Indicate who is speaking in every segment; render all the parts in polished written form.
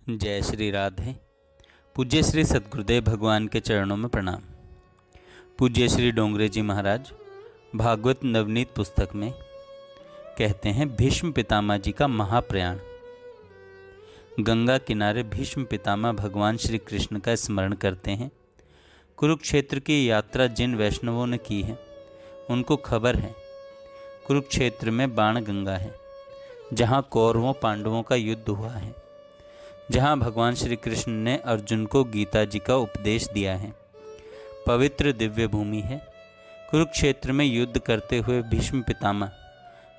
Speaker 1: जय श्री राधे। पूज्य श्री सद्गुरुदेव भगवान के चरणों में प्रणाम। पूज्य श्री डोंगरे जी महाराज भागवत नवनीत पुस्तक में कहते हैं, भीष्म पितामह जी का महाप्रयाण। गंगा किनारे भीष्म पितामह भगवान श्री कृष्ण का स्मरण करते हैं। कुरुक्षेत्र की यात्रा जिन वैष्णवों ने की है उनको खबर है, कुरुक्षेत्र में बाण गंगा है, जहाँ कौरवों पांडवों का युद्ध हुआ है, जहाँ भगवान श्री कृष्ण ने अर्जुन को गीता जी का उपदेश दिया है। पवित्र दिव्य भूमि है। कुरुक्षेत्र में युद्ध करते हुए भीष्म पितामह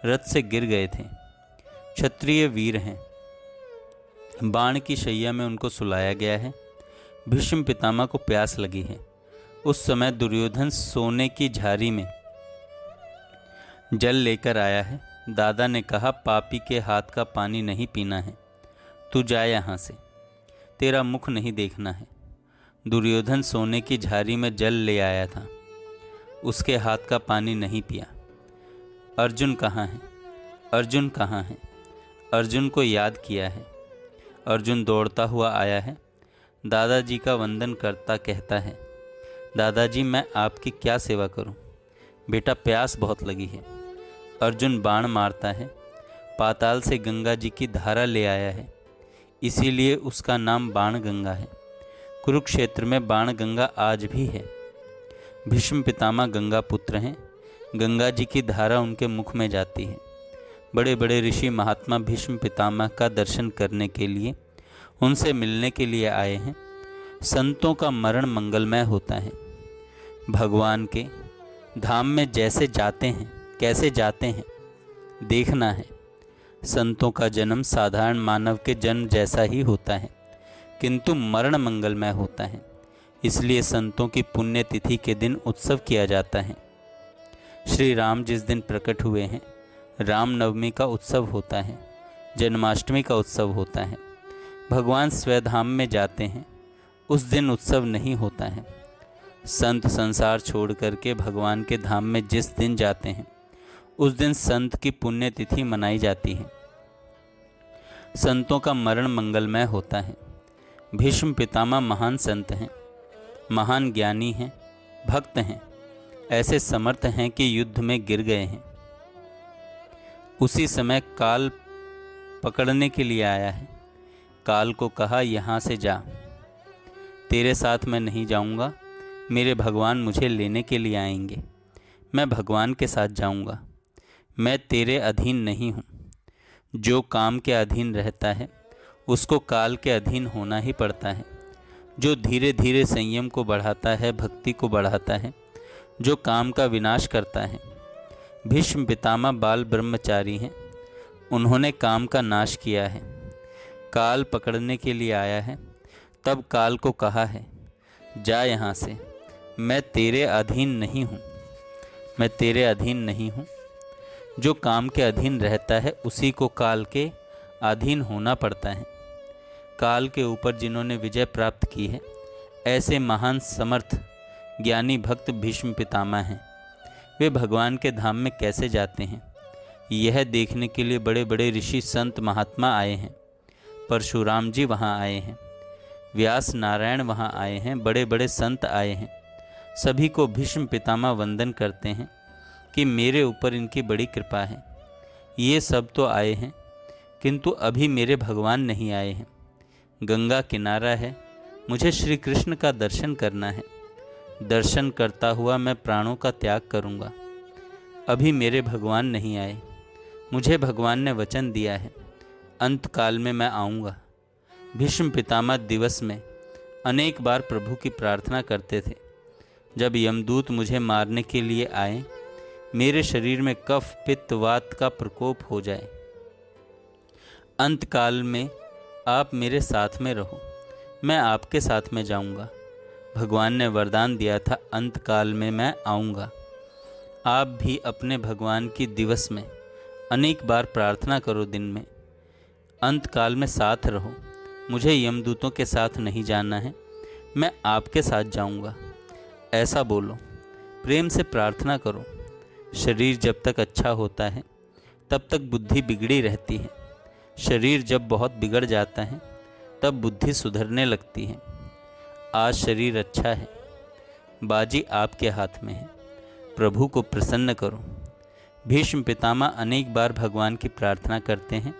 Speaker 1: रथ से गिर गए थे। क्षत्रिय वीर हैं। बाण की शैया में उनको सुलाया गया है। भीष्म पितामह को प्यास लगी है। उस समय दुर्योधन सोने की झारी में जल लेकर आया है। दादा ने कहा, पापी के हाथ का पानी नहीं पीना है, तू जा यहाँ से, तेरा मुख नहीं देखना है। दुर्योधन सोने की झारी में जल ले आया था, उसके हाथ का पानी नहीं पिया। अर्जुन कहाँ है? अर्जुन कहाँ है? अर्जुन को याद किया है। अर्जुन दौड़ता हुआ आया है। दादाजी का वंदन करता कहता है, दादाजी मैं आपकी क्या सेवा करूं? बेटा प्यास बहुत लगी है। अर्जुन बाण मारता है। पाताल से गंगा जी की धारा ले आया है, इसीलिए उसका नाम बाण गंगा है। कुरुक्षेत्र में बाण गंगा आज भी है। भीष्म पितामह गंगा पुत्र हैं। गंगा जी की धारा उनके मुख में जाती है। बड़े बड़े ऋषि महात्मा भीष्म पितामह का दर्शन करने के लिए, उनसे मिलने के लिए आए हैं। संतों का मरण मंगलमय होता है। भगवान के धाम में जैसे जाते हैं, कैसे जाते हैं, देखना है। संतों का जन्म साधारण मानव के जन्म जैसा ही होता है, किंतु मरण मंगलमय होता है। इसलिए संतों की पुण्यतिथि के दिन उत्सव किया जाता है। श्री राम जिस दिन प्रकट हुए हैं, रामनवमी का उत्सव होता है, जन्माष्टमी का उत्सव होता है। भगवान स्वधाम में जाते हैं, उस दिन उत्सव नहीं होता है। संत संसार छोड़ करके भगवान के धाम में जिस दिन जाते हैं, उस दिन संत की पुण्यतिथि मनाई जाती है। संतों का मरण मंगलमय होता है। भीष्म पितामह महान संत हैं, महान ज्ञानी हैं, भक्त हैं, ऐसे समर्थ हैं कि युद्ध में गिर गए हैं। उसी समय काल पकड़ने के लिए आया है। काल को कहा, यहाँ से जा, तेरे साथ मैं नहीं जाऊँगा, मेरे भगवान मुझे लेने के लिए आएंगे, मैं भगवान के साथ जाऊँगा, मैं तेरे अधीन नहीं हूँ। जो काम के अधीन रहता है उसको काल के अधीन होना ही पड़ता है। जो धीरे धीरे संयम को बढ़ाता है, भक्ति को बढ़ाता है, जो काम का विनाश करता है। भीष्म पितामह बाल ब्रह्मचारी हैं, उन्होंने काम का नाश किया है। काल पकड़ने के लिए आया है, तब काल को कहा है, जा यहाँ से, मैं तेरे अधीन नहीं हूँ, मैं तेरे अधीन नहीं हूँ। जो काम के अधीन रहता है उसी को काल के अधीन होना पड़ता है। काल के ऊपर जिन्होंने विजय प्राप्त की है, ऐसे महान समर्थ ज्ञानी भक्त भीष्म पितामह हैं। वे भगवान के धाम में कैसे जाते हैं, यह देखने के लिए बड़े बड़े ऋषि संत महात्मा आए हैं। परशुराम जी वहाँ आए हैं, व्यास नारायण वहाँ आए हैं, बड़े बड़े संत आए हैं। सभी को भीष्म पितामह वंदन करते हैं कि मेरे ऊपर इनकी बड़ी कृपा है। ये सब तो आए हैं, किंतु अभी मेरे भगवान नहीं आए हैं। गंगा किनारा है, मुझे श्री कृष्ण का दर्शन करना है। दर्शन करता हुआ मैं प्राणों का त्याग करूँगा। अभी मेरे भगवान नहीं आए। मुझे भगवान ने वचन दिया है, अंत काल में मैं आऊँगा। भीष्म पितामह दिवस में अनेक बार प्रभु की प्रार्थना करते थे, जब यमदूत मुझे मारने के लिए आए, मेरे शरीर में कफ पित्त वात का प्रकोप हो जाए। अंत काल में आप मेरे साथ में रहो, मैं आपके साथ में जाऊंगा। भगवान ने वरदान दिया था, अंत काल में मैं आऊंगा। आप भी अपने भगवान की दिवस में अनेक बार प्रार्थना करो, दिन में अंत काल में साथ रहो। मुझे यमदूतों के साथ नहीं जाना है, मैं आपके साथ जाऊंगा, ऐसा बोलो। प्रेम से प्रार्थना करो। शरीर जब तक अच्छा होता है तब तक बुद्धि बिगड़ी रहती है। शरीर जब बहुत बिगड़ जाता है तब बुद्धि सुधरने लगती है। आज शरीर अच्छा है, बाजी आपके हाथ में है, प्रभु को प्रसन्न करो। भीष्म पितामह अनेक बार भगवान की प्रार्थना करते हैं।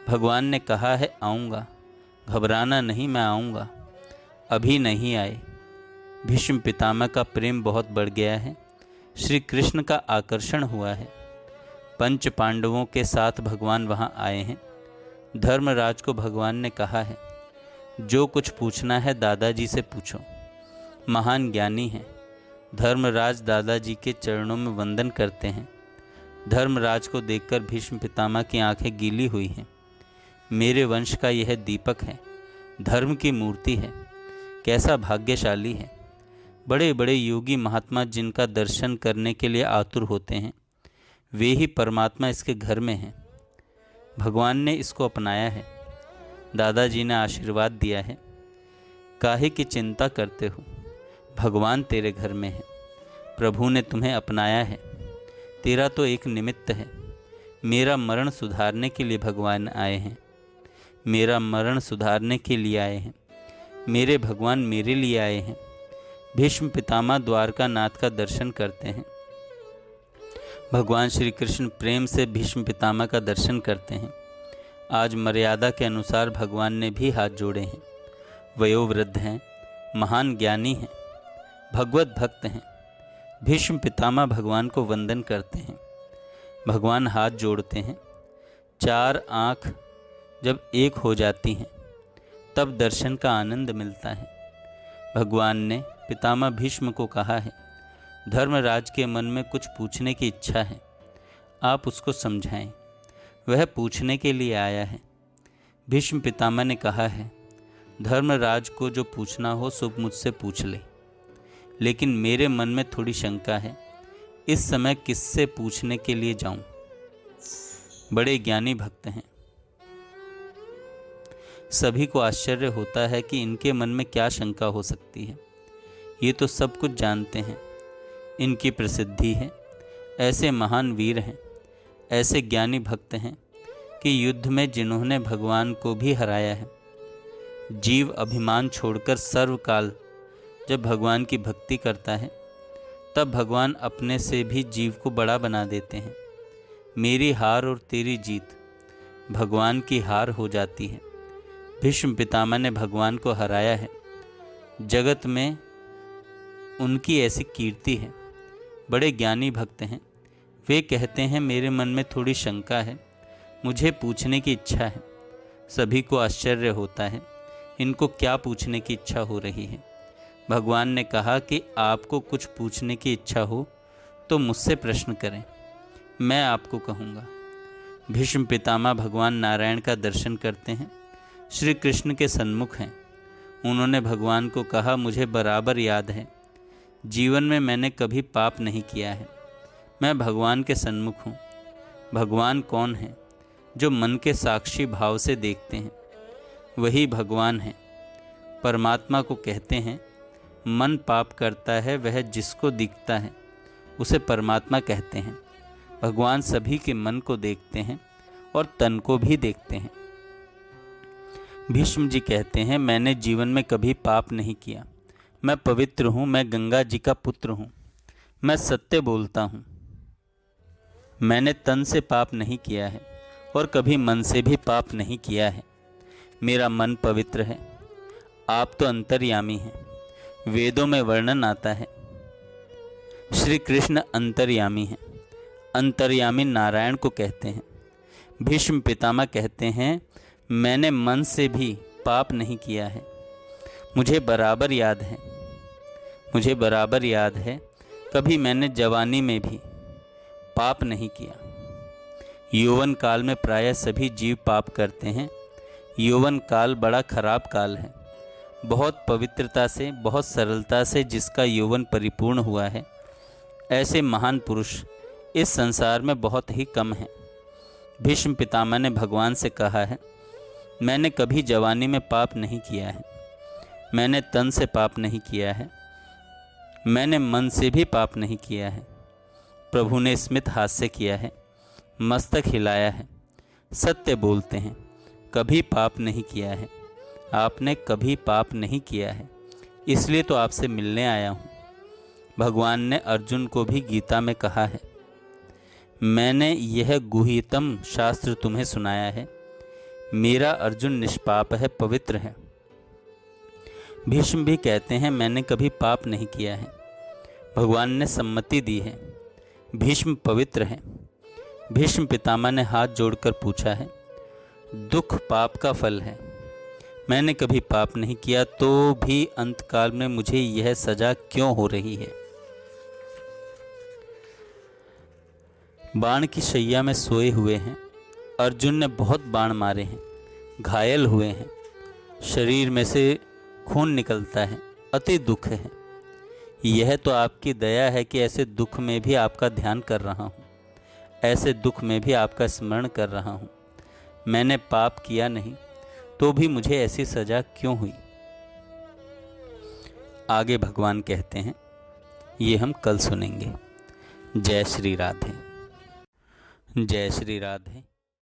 Speaker 1: भगवान ने कहा है आऊँगा, घबराना नहीं, मैं आऊँगा। अभी नहीं आए। भीष्म पितामह का प्रेम बहुत बढ़ गया है। श्री कृष्ण का आकर्षण हुआ है। पंच पांडवों के साथ भगवान वहाँ आए हैं। धर्मराज को भगवान ने कहा है, जो कुछ पूछना है दादाजी से पूछो, महान ज्ञानी हैं। धर्मराज दादाजी के चरणों में वंदन करते हैं। धर्मराज को देखकर भीष्म पितामह की आंखें गीली हुई हैं। मेरे वंश का यह दीपक है, धर्म की मूर्ति है, कैसा भाग्यशाली है। बड़े बड़े योगी महात्मा जिनका दर्शन करने के लिए आतुर होते हैं, वे ही परमात्मा इसके घर में हैं। भगवान ने इसको अपनाया है। दादाजी ने आशीर्वाद दिया है, काहे की चिंता करते हो, भगवान तेरे घर में है। प्रभु ने तुम्हें अपनाया है, तेरा तो एक निमित्त है। मेरा मरण सुधारने के लिए भगवान आए हैं, मेरा मरण सुधारने के लिए आए हैं। मेरे भगवान मेरे लिए आए हैं। भीष्म पितामह द्वारका नाथ का दर्शन करते हैं। भगवान श्री कृष्ण प्रेम से भीष्म पितामह का दर्शन करते हैं। आज मर्यादा के अनुसार भगवान ने भी हाथ जोड़े हैं। वयोवृद्ध हैं, महान ज्ञानी हैं, भगवत भक्त हैं। भीष्म पितामह भगवान को वंदन करते हैं। भगवान हाथ जोड़ते हैं। चार आँख जब एक हो जाती हैं तब दर्शन का आनंद मिलता है। भगवान ने पितामह भीष्म को कहा है, धर्मराज के मन में कुछ पूछने की इच्छा है, आप उसको समझाएं, वह पूछने के लिए आया है। भीष्म पितामह ने कहा है, धर्मराज को जो पूछना हो सो मुझसे पूछ ले, लेकिन मेरे मन में थोड़ी शंका है, इस समय किससे पूछने के लिए जाऊं। बड़े ज्ञानी भक्त हैं। सभी को आश्चर्य होता है कि इनके मन में क्या शंका हो सकती है। ये तो सब कुछ जानते हैं, इनकी प्रसिद्धि है। ऐसे महान वीर हैं, ऐसे ज्ञानी भक्त हैं कि युद्ध में जिन्होंने भगवान को भी हराया है। जीव अभिमान छोड़कर सर्वकाल जब भगवान की भक्ति करता है, तब भगवान अपने से भी जीव को बड़ा बना देते हैं। मेरी हार और तेरी जीत भगवान की हार हो जाती है। भीष्म पितामह ने भगवान को हराया है। जगत में उनकी ऐसी कीर्ति है। बड़े ज्ञानी भक्त हैं। वे कहते हैं, मेरे मन में थोड़ी शंका है, मुझे पूछने की इच्छा है। सभी को आश्चर्य होता है, इनको क्या पूछने की इच्छा हो रही है। भगवान ने कहा कि आपको कुछ पूछने की इच्छा हो तो मुझसे प्रश्न करें, मैं आपको कहूँगा। भीष्म पितामह भगवान नारायण का दर्शन करते हैं। श्री कृष्ण के सन्मुख हैं। उन्होंने भगवान को कहा, मुझे बराबर याद है, जीवन में मैंने कभी पाप नहीं किया है। मैं भगवान के सन्मुख हूँ। भगवान कौन है? जो मन के साक्षी भाव से देखते हैं, वही भगवान है। परमात्मा को कहते हैं, मन पाप करता है, वह जिसको दिखता है उसे परमात्मा कहते हैं। भगवान सभी के मन को देखते हैं और तन को भी देखते हैं। भीष्म जी कहते हैं, मैंने जीवन में कभी पाप नहीं किया। मैं पवित्र हूँ, मैं गंगा जी का पुत्र हूँ, मैं सत्य बोलता हूँ। मैंने तन से पाप नहीं किया है और कभी मन से भी पाप नहीं किया है। मेरा मन पवित्र है। आप तो अंतर्यामी हैं। वेदों में वर्णन आता है, श्री कृष्ण अंतर्यामी हैं। अंतर्यामी नारायण को कहते हैं। भीष्म पितामह कहते हैं, मैंने मन से भी पाप नहीं किया है। मुझे बराबर याद है, मुझे बराबर याद है, कभी मैंने जवानी में भी पाप नहीं किया। यौवन काल में प्रायः सभी जीव पाप करते हैं। यौवन काल बड़ा खराब काल है। बहुत पवित्रता से, बहुत सरलता से जिसका यौवन परिपूर्ण हुआ है, ऐसे महान पुरुष इस संसार में बहुत ही कम हैं। भीष्म पितामह ने भगवान से कहा है, मैंने कभी जवानी में पाप नहीं किया है। मैंने तन से पाप नहीं किया है। मैंने मन से भी पाप नहीं किया है। प्रभु ने स्मित हास्य किया है, मस्तक हिलाया है। सत्य बोलते हैं, कभी पाप नहीं किया है। आपने कभी पाप नहीं किया है, इसलिए तो आपसे मिलने आया हूँ। भगवान ने अर्जुन को भी गीता में कहा है, मैंने यह गुह्यतम शास्त्र तुम्हें सुनाया है। मेरा अर्जुन निष्पाप है, पवित्र है। भीष्म भी कहते हैं, मैंने कभी पाप नहीं किया है। भगवान ने सम्मति दी है, भीष्म पवित्र हैं। भीष्म पितामह ने हाथ जोड़कर पूछा है, दुख पाप का फल है। मैंने कभी पाप नहीं किया, तो भी अंतकाल में मुझे यह सजा क्यों हो रही है? बाण की शैया में सोए हुए हैं। अर्जुन ने बहुत बाण मारे हैं, घायल हुए हैं, शरीर में से खून निकलता है, अति दुख है। यह तो आपकी दया है कि ऐसे दुख में भी आपका ध्यान कर रहा हूँ, ऐसे दुख में भी आपका स्मरण कर रहा हूँ। मैंने पाप किया नहीं, तो भी मुझे ऐसी सजा क्यों हुई? आगे भगवान कहते हैं, ये हम कल सुनेंगे। जय श्री राधे। जय श्री राधे।